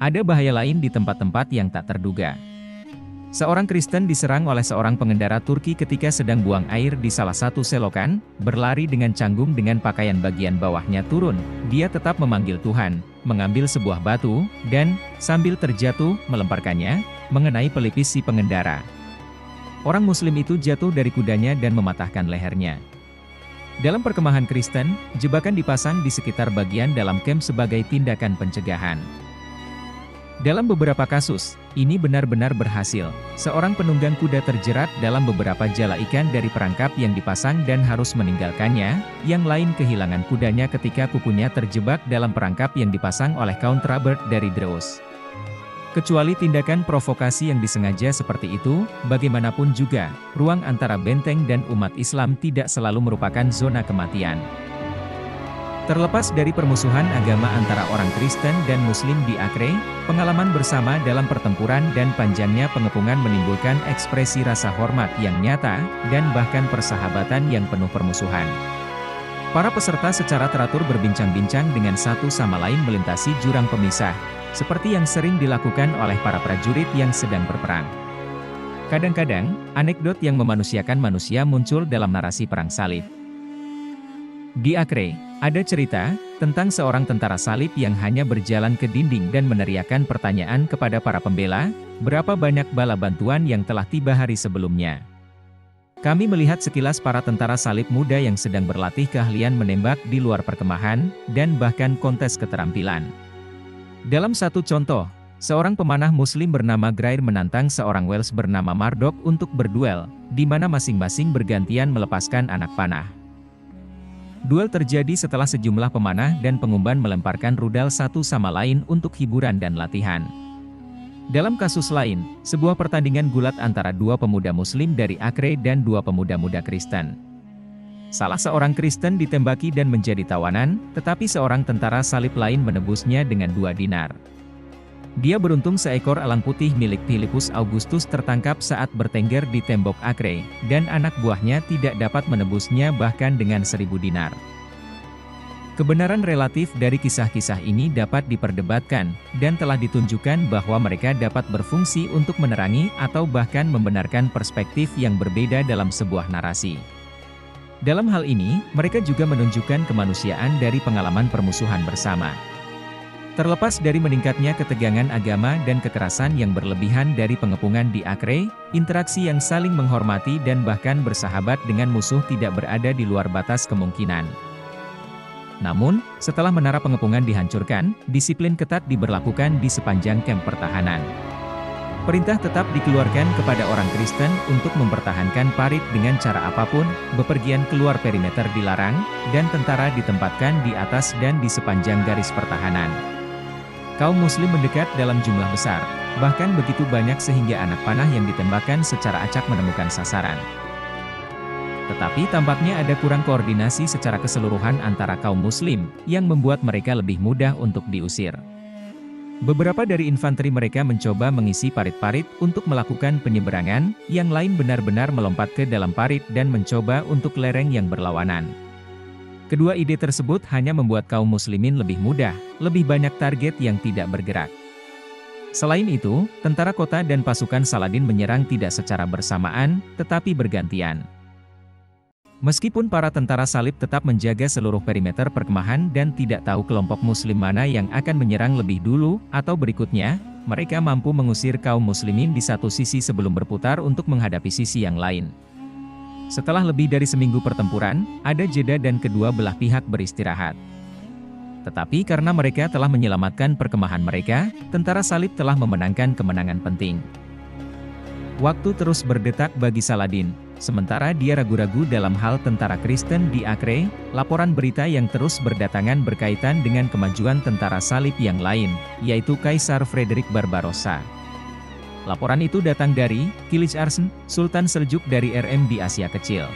Ada bahaya lain di tempat-tempat yang tak terduga. Seorang Kristen diserang oleh seorang pengendara Turki ketika sedang buang air di salah satu selokan, berlari dengan canggung dengan pakaian bagian bawahnya turun. Dia tetap memanggil Tuhan, mengambil sebuah batu, dan, sambil terjatuh, melemparkannya, mengenai pelipis si pengendara. Orang Muslim itu jatuh dari kudanya dan mematahkan lehernya. Dalam perkemahan Kristen, jebakan dipasang di sekitar bagian dalam kamp sebagai tindakan pencegahan. Dalam beberapa kasus, ini benar-benar berhasil. Seorang penunggang kuda terjerat dalam beberapa jala ikan dari perangkap yang dipasang dan harus meninggalkannya, yang lain kehilangan kudanya ketika kukunya terjebak dalam perangkap yang dipasang oleh Contrabird dari Drews. Kecuali tindakan provokasi yang disengaja seperti itu, bagaimanapun juga, ruang antara benteng dan umat Islam tidak selalu merupakan zona kematian. Terlepas dari permusuhan agama antara orang Kristen dan Muslim di Acre, pengalaman bersama dalam pertempuran dan panjangnya pengepungan menimbulkan ekspresi rasa hormat yang nyata, dan bahkan persahabatan yang penuh permusuhan. Para peserta secara teratur berbincang-bincang dengan satu sama lain melintasi jurang pemisah, seperti yang sering dilakukan oleh para prajurit yang sedang berperang. Kadang-kadang, anekdot yang memanusiakan manusia muncul dalam narasi perang salib. Di Acre, ada cerita tentang seorang tentara salib yang hanya berjalan ke dinding dan meneriakkan pertanyaan kepada para pembela, berapa banyak bala bantuan yang telah tiba hari sebelumnya. Kami melihat sekilas para tentara salib muda yang sedang berlatih keahlian menembak di luar perkemahan, dan bahkan kontes keterampilan. Dalam satu contoh, seorang pemanah Muslim bernama Grair menantang seorang Wales bernama Marduk untuk berduel, di mana masing-masing bergantian melepaskan anak panah. Duel terjadi setelah sejumlah pemanah dan pengumban melemparkan rudal satu sama lain untuk hiburan dan latihan. Dalam kasus lain, sebuah pertandingan gulat antara dua pemuda Muslim dari Acre dan dua pemuda-muda Kristen. Salah seorang Kristen ditembaki dan menjadi tawanan, tetapi seorang tentara salib lain menebusnya dengan 2 dinar. Dia beruntung seekor elang putih milik Philippus Augustus tertangkap saat bertengger di tembok Acre, dan anak buahnya tidak dapat menebusnya bahkan dengan 1000 dinar. Kebenaran relatif dari kisah-kisah ini dapat diperdebatkan, dan telah ditunjukkan bahwa mereka dapat berfungsi untuk menerangi atau bahkan membenarkan perspektif yang berbeda dalam sebuah narasi. Dalam hal ini, mereka juga menunjukkan kemanusiaan dari pengalaman permusuhan bersama. Terlepas dari meningkatnya ketegangan agama dan kekerasan yang berlebihan dari pengepungan di Acre, interaksi yang saling menghormati dan bahkan bersahabat dengan musuh tidak berada di luar batas kemungkinan. Namun, setelah menara pengepungan dihancurkan, disiplin ketat diberlakukan di sepanjang kamp pertahanan. Perintah tetap dikeluarkan kepada orang Kristen untuk mempertahankan parit dengan cara apapun, bepergian keluar perimeter dilarang, dan tentara ditempatkan di atas dan di sepanjang garis pertahanan. Kaum Muslim mendekat dalam jumlah besar, bahkan begitu banyak sehingga anak panah yang ditembakkan secara acak menemukan sasaran. Tetapi tampaknya ada kurang koordinasi secara keseluruhan antara kaum Muslim, yang membuat mereka lebih mudah untuk diusir. Beberapa dari infanteri mereka mencoba mengisi parit-parit untuk melakukan penyeberangan, yang lain benar-benar melompat ke dalam parit dan mencoba untuk lereng yang berlawanan. Kedua ide tersebut hanya membuat kaum muslimin lebih mudah, lebih banyak target yang tidak bergerak. Selain itu, tentara kota dan pasukan Saladin menyerang tidak secara bersamaan, tetapi bergantian. Meskipun para tentara salib tetap menjaga seluruh perimeter perkemahan dan tidak tahu kelompok muslim mana yang akan menyerang lebih dulu atau berikutnya, mereka mampu mengusir kaum muslimin di satu sisi sebelum berputar untuk menghadapi sisi yang lain. Setelah lebih dari seminggu pertempuran, ada jeda dan kedua belah pihak beristirahat. Tetapi karena mereka telah menyelamatkan perkemahan mereka, tentara salib telah memenangkan kemenangan penting. Waktu terus berdetak bagi Saladin. Sementara dia ragu-ragu dalam hal tentara Kristen di Acre, laporan berita yang terus berdatangan berkaitan dengan kemajuan tentara salib yang lain, yaitu Kaisar Frederick Barbarossa. Laporan itu datang dari Kilij Arslan, Sultan Seljuk dari RM di Asia Kecil.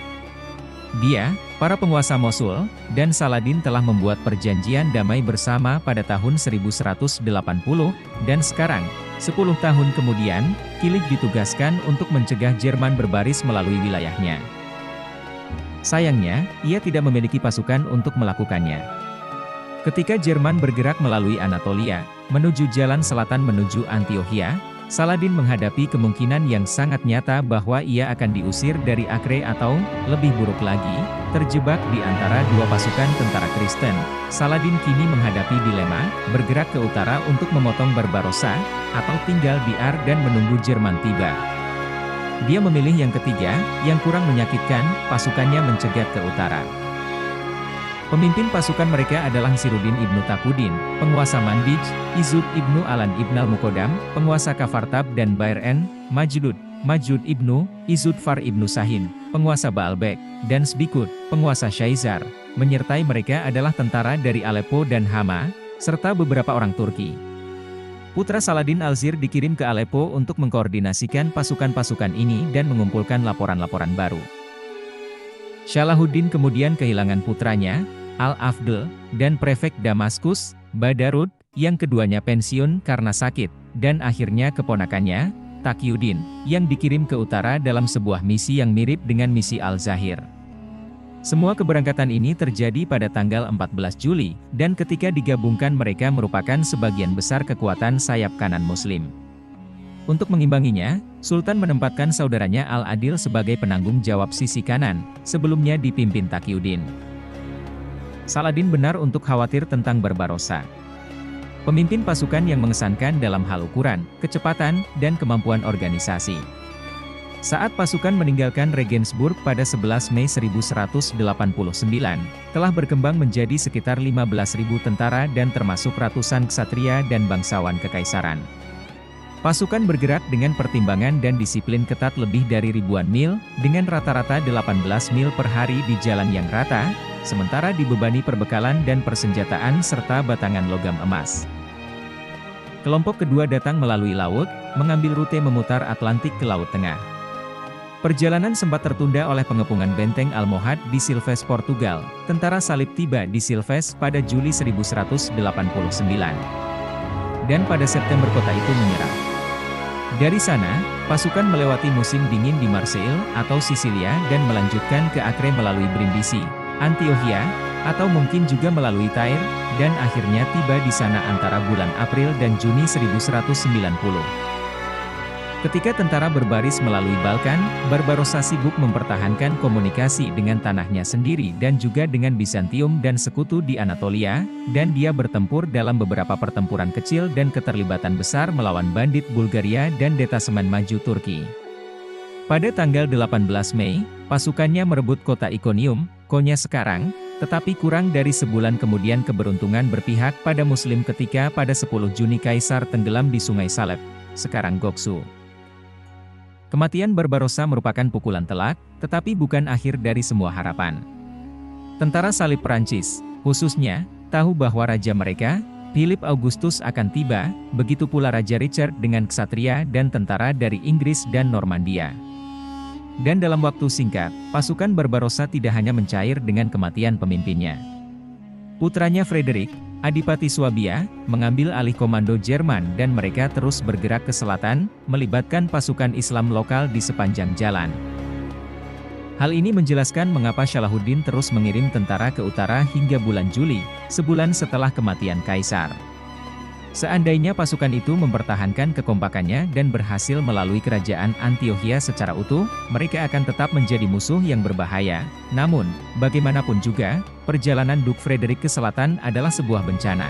Dia, para penguasa Mosul, dan Saladin telah membuat perjanjian damai bersama pada tahun 1180, dan sekarang, 10 tahun kemudian, Kilik ditugaskan untuk mencegah Jerman berbaris melalui wilayahnya. Sayangnya, ia tidak memiliki pasukan untuk melakukannya. Ketika Jerman bergerak melalui Anatolia, menuju jalan selatan menuju Antiochia, Saladin menghadapi kemungkinan yang sangat nyata bahwa ia akan diusir dari Acre atau, lebih buruk lagi, terjebak di antara dua pasukan tentara Kristen. Saladin kini menghadapi dilema, bergerak ke utara untuk memotong Barbarossa, atau tinggal di Ar dan menunggu Jerman tiba. Dia memilih yang ketiga, yang kurang menyakitkan, pasukannya mencegat ke utara. Pemimpin pasukan mereka adalah Sirudin ibnu Takudin, penguasa Mandij, Izud ibnu Alan ibn al-Mukodam, penguasa Kafartab dan Bair-en, Majud ibnu, Izud Far ibnu Sahin, penguasa Baalbek, dan Sbikut, penguasa Syaizar. Menyertai mereka adalah tentara dari Aleppo dan Hama, serta beberapa orang Turki. Putra Saladin Alzir dikirim ke Aleppo untuk mengkoordinasikan pasukan-pasukan ini dan mengumpulkan laporan-laporan baru. Salahuddin kemudian kehilangan putranya, Al-Afdal, dan prefek Damaskus, Badarud, yang keduanya pensiun karena sakit, dan akhirnya keponakannya, Taqiyuddin, yang dikirim ke utara dalam sebuah misi yang mirip dengan misi Al-Zahir. Semua keberangkatan ini terjadi pada tanggal 14 Juli, dan ketika digabungkan mereka merupakan sebagian besar kekuatan sayap kanan Muslim. Untuk mengimbanginya, Sultan menempatkan saudaranya Al-Adil sebagai penanggung jawab sisi kanan, sebelumnya dipimpin Taqiyuddin. Saladin benar untuk khawatir tentang Barbarossa. Pemimpin pasukan yang mengesankan dalam hal ukuran, kecepatan, dan kemampuan organisasi. Saat pasukan meninggalkan Regensburg pada 11 Mei 1189, telah berkembang menjadi sekitar 15.000 tentara dan termasuk ratusan ksatria dan bangsawan kekaisaran. Pasukan bergerak dengan pertimbangan dan disiplin ketat lebih dari ribuan mil, dengan rata-rata 18 mil per hari di jalan yang rata, sementara dibebani perbekalan dan persenjataan serta batangan logam emas. Kelompok kedua datang melalui laut, mengambil rute memutar Atlantik ke Laut Tengah. Perjalanan sempat tertunda oleh pengepungan benteng Almohad di Silves, Portugal. Tentara salib tiba di Silves pada Juli 1189. Dan pada September kota itu menyerah. Dari sana, pasukan melewati musim dingin di Marseille atau Sisilia dan melanjutkan ke Acre melalui Brindisi, Antiochia, atau mungkin juga melalui Tyre, dan akhirnya tiba di sana antara bulan April dan Juni 1190. Ketika tentara berbaris melalui Balkan, Barbarossa sibuk mempertahankan komunikasi dengan tanahnya sendiri dan juga dengan Bizantium dan sekutu di Anatolia, dan dia bertempur dalam beberapa pertempuran kecil dan keterlibatan besar melawan bandit Bulgaria dan detasemen maju Turki. Pada tanggal 18 Mei, pasukannya merebut kota Iconium, Konya sekarang, tetapi kurang dari sebulan kemudian keberuntungan berpihak pada Muslim ketika pada 10 Juni Kaisar tenggelam di Sungai Salep, sekarang Goksu. Kematian Barbarossa merupakan pukulan telak, tetapi bukan akhir dari semua harapan. Tentara salib Prancis, khususnya, tahu bahwa raja mereka, Philip Augustus akan tiba, begitu pula Raja Richard dengan ksatria dan tentara dari Inggris dan Normandia. Dan dalam waktu singkat, pasukan Barbarossa tidak hanya mencair dengan kematian pemimpinnya. Putranya Frederick, Adipati Swabia, mengambil alih komando Jerman dan mereka terus bergerak ke selatan, melibatkan pasukan Islam lokal di sepanjang jalan. Hal ini menjelaskan mengapa Salahuddin terus mengirim tentara ke utara hingga bulan Juli, sebulan setelah kematian Kaisar. Seandainya pasukan itu mempertahankan kekompakannya dan berhasil melalui kerajaan Antiochia secara utuh, mereka akan tetap menjadi musuh yang berbahaya. Namun, bagaimanapun juga, perjalanan Duke Frederick ke selatan adalah sebuah bencana.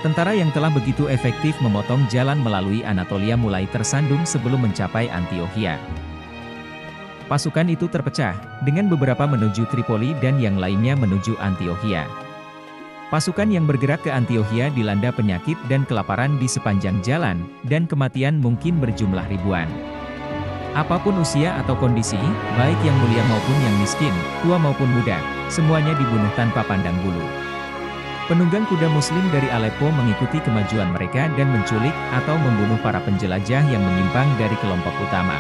Tentara yang telah begitu efektif memotong jalan melalui Anatolia mulai tersandung sebelum mencapai Antiochia. Pasukan itu terpecah, dengan beberapa menuju Tripoli dan yang lainnya menuju Antiochia. Pasukan yang bergerak ke Antiochia dilanda penyakit dan kelaparan di sepanjang jalan, dan kematian mungkin berjumlah ribuan. Apapun usia atau kondisi, baik yang mulia maupun yang miskin, tua maupun muda, semuanya dibunuh tanpa pandang bulu. Penunggang kuda Muslim dari Aleppo mengikuti kemajuan mereka dan menculik atau membunuh para penjelajah yang menyimpang dari kelompok utama.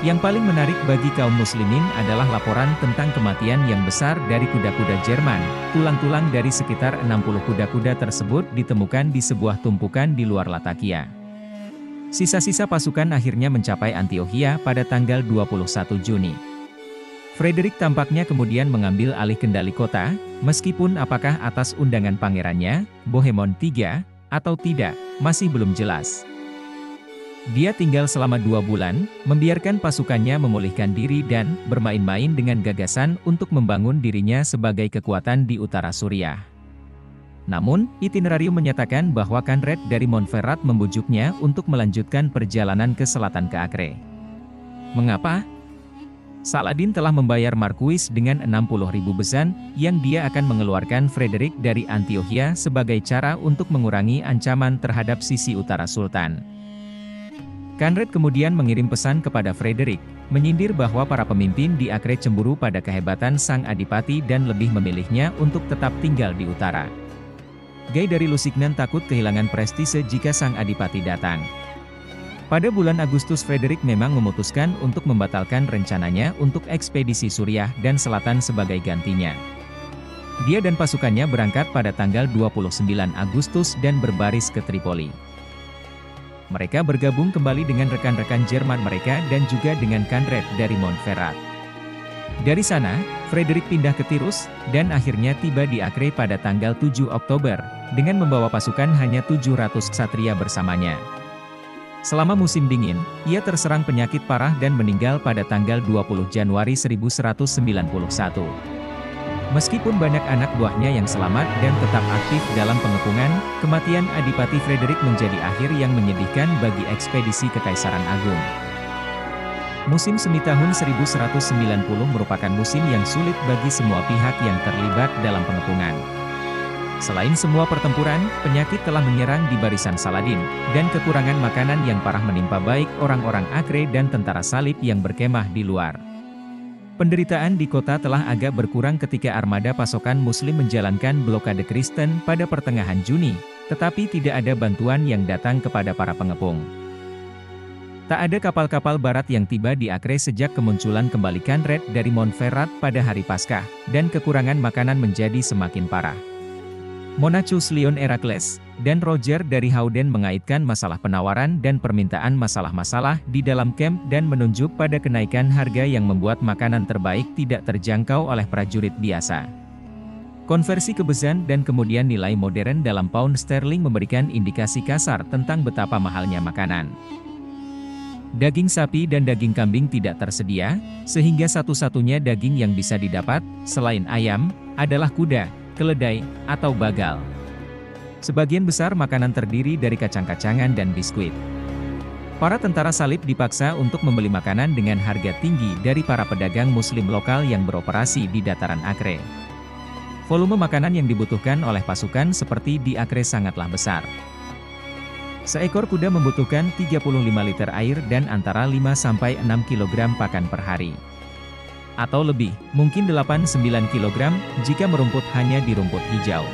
Yang paling menarik bagi kaum muslimin adalah laporan tentang kematian yang besar dari kuda-kuda Jerman. Tulang-tulang dari sekitar 60 kuda-kuda tersebut ditemukan di sebuah tumpukan di luar Latakia. Sisa-sisa pasukan akhirnya mencapai Antiokhia pada tanggal 21 Juni. Frederick tampaknya kemudian mengambil alih kendali kota, meskipun apakah atas undangan pangerannya, Bohemond III, atau tidak, masih belum jelas. Dia tinggal selama 2 bulan, membiarkan pasukannya memulihkan diri dan bermain-main dengan gagasan untuk membangun dirinya sebagai kekuatan di utara Suriah. Namun, itinerarium menyatakan bahwa Conrad dari Montferrat membujuknya untuk melanjutkan perjalanan ke selatan ke Acre. Mengapa? Saladin telah membayar Marquis dengan 60.000 besan, yang dia akan mengeluarkan Frederick dari Antiokhia sebagai cara untuk mengurangi ancaman terhadap sisi utara Sultan. Conrad kemudian mengirim pesan kepada Frederick, menyindir bahwa para pemimpin di Acre cemburu pada kehebatan sang adipati dan lebih memilihnya untuk tetap tinggal di utara. Guy dari Lusignan takut kehilangan prestise jika sang adipati datang. Pada bulan Agustus Frederick memang memutuskan untuk membatalkan rencananya untuk ekspedisi Suriah dan Selatan sebagai gantinya. Dia dan pasukannya berangkat pada tanggal 29 Agustus dan berbaris ke Tripoli. Mereka bergabung kembali dengan rekan-rekan Jerman mereka dan juga dengan Conrad dari Montferrat. Dari sana, Frederick pindah ke Tirus, dan akhirnya tiba di Acre pada tanggal 7 Oktober, dengan membawa pasukan hanya 700 ksatria bersamanya. Selama musim dingin, ia terserang penyakit parah dan meninggal pada tanggal 20 Januari 1191. Meskipun banyak anak buahnya yang selamat dan tetap aktif dalam pengepungan, kematian Adipati Frederick menjadi akhir yang menyedihkan bagi ekspedisi Kekaisaran Agung. Musim semi tahun 1190 merupakan musim yang sulit bagi semua pihak yang terlibat dalam pengepungan. Selain semua pertempuran, penyakit telah menyerang di barisan Saladin, dan kekurangan makanan yang parah menimpa baik orang-orang Acre dan tentara salib yang berkemah di luar. Penderitaan di kota telah agak berkurang ketika armada pasokan Muslim menjalankan blokade Kristen pada pertengahan Juni, tetapi tidak ada bantuan yang datang kepada para pengepung. Tak ada kapal-kapal barat yang tiba di Acre sejak kemunculan kembali Conrad dari Montferrat pada hari Paskah, dan kekurangan makanan menjadi semakin parah. Monachus Leon Heracles dan Roger dari Howden mengaitkan masalah penawaran dan permintaan masalah-masalah di dalam camp dan menunjuk pada kenaikan harga yang membuat makanan terbaik tidak terjangkau oleh prajurit biasa. Konversi ke besan dan kemudian nilai modern dalam pound sterling memberikan indikasi kasar tentang betapa mahalnya makanan. Daging sapi dan daging kambing tidak tersedia, sehingga satu-satunya daging yang bisa didapat, selain ayam, adalah kuda, keledai, atau bagal. Sebagian besar makanan terdiri dari kacang-kacangan dan biskuit. Para tentara salib dipaksa untuk membeli makanan dengan harga tinggi dari para pedagang Muslim lokal yang beroperasi di dataran Acre. Volume makanan yang dibutuhkan oleh pasukan seperti di Acre sangatlah besar. Seekor kuda membutuhkan 35 liter air dan antara 5-6 kg pakan per hari. Atau lebih, mungkin 8-9 kg, jika merumput hanya di rumput hijau.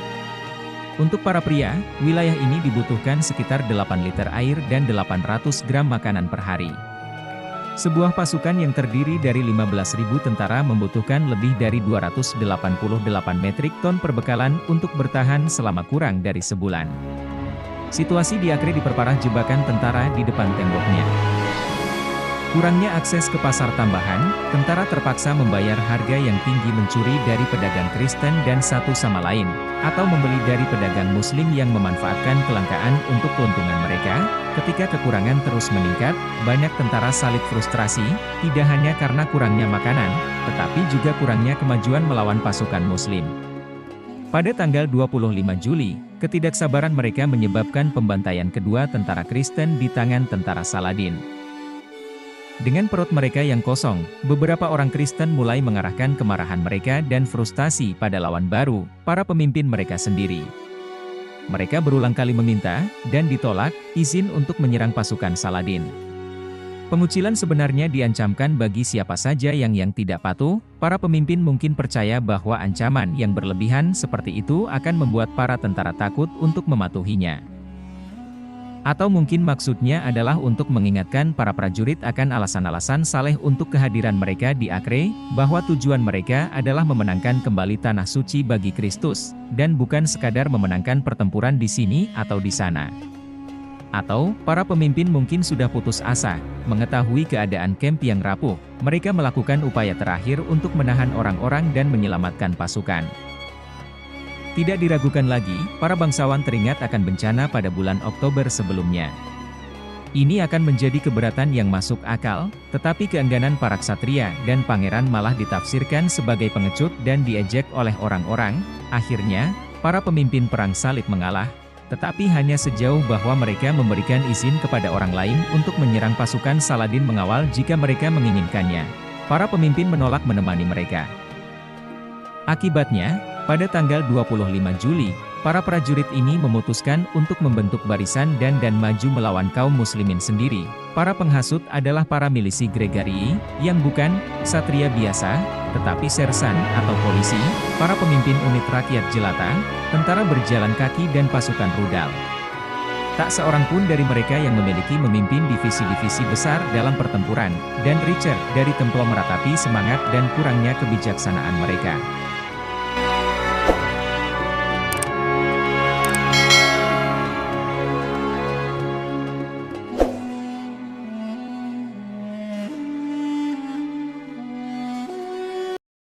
Untuk para pria, wilayah ini dibutuhkan sekitar 8 liter air dan 800 gram makanan per hari. Sebuah pasukan yang terdiri dari 15.000 tentara membutuhkan lebih dari 288 metrik ton perbekalan untuk bertahan selama kurang dari sebulan. Situasi di Acre diperparah jebakan tentara di depan temboknya. Kurangnya akses ke pasar tambahan, tentara terpaksa membayar harga yang tinggi mencuri dari pedagang Kristen dan satu sama lain, atau membeli dari pedagang Muslim yang memanfaatkan kelangkaan untuk keuntungan mereka. Ketika kekurangan terus meningkat, banyak tentara salib frustrasi, tidak hanya karena kurangnya makanan, tetapi juga kurangnya kemajuan melawan pasukan Muslim. Pada tanggal 25 Juli, ketidaksabaran mereka menyebabkan pembantaian kedua tentara Kristen di tangan tentara Saladin. Dengan perut mereka yang kosong, beberapa orang Kristen mulai mengarahkan kemarahan mereka dan frustasi pada lawan baru, para pemimpin mereka sendiri. Mereka berulang kali meminta, dan ditolak, izin untuk menyerang pasukan Saladin. Pengucilan sebenarnya diancamkan bagi siapa saja yang tidak patuh. Para pemimpin mungkin percaya bahwa ancaman yang berlebihan seperti itu akan membuat para tentara takut untuk mematuhinya. Atau mungkin maksudnya adalah untuk mengingatkan para prajurit akan alasan-alasan saleh untuk kehadiran mereka di Acre, bahwa tujuan mereka adalah memenangkan kembali tanah suci bagi Kristus, dan bukan sekadar memenangkan pertempuran di sini atau di sana. Atau, para pemimpin mungkin sudah putus asa, mengetahui keadaan kamp yang rapuh, mereka melakukan upaya terakhir untuk menahan orang-orang dan menyelamatkan pasukan. Tidak diragukan lagi, para bangsawan teringat akan bencana pada bulan Oktober sebelumnya. Ini akan menjadi keberatan yang masuk akal, tetapi keengganan para ksatria dan pangeran malah ditafsirkan sebagai pengecut dan diejek oleh orang-orang. Akhirnya, para pemimpin perang salib mengalah, tetapi hanya sejauh bahwa mereka memberikan izin kepada orang lain untuk menyerang pasukan Saladin mengawal jika mereka menginginkannya. Para pemimpin menolak menemani mereka. Akibatnya, pada tanggal 25 Juli, para prajurit ini memutuskan untuk membentuk barisan dan maju melawan kaum muslimin sendiri. Para penghasut adalah para milisi Gregarii, yang bukan ksatria biasa, tetapi sersan atau polisi, para pemimpin unit rakyat jelata, tentara berjalan kaki dan pasukan rudal. Tak seorang pun dari mereka yang memiliki memimpin divisi-divisi besar dalam pertempuran, dan Richard dari Templo meratapi semangat dan kurangnya kebijaksanaan mereka.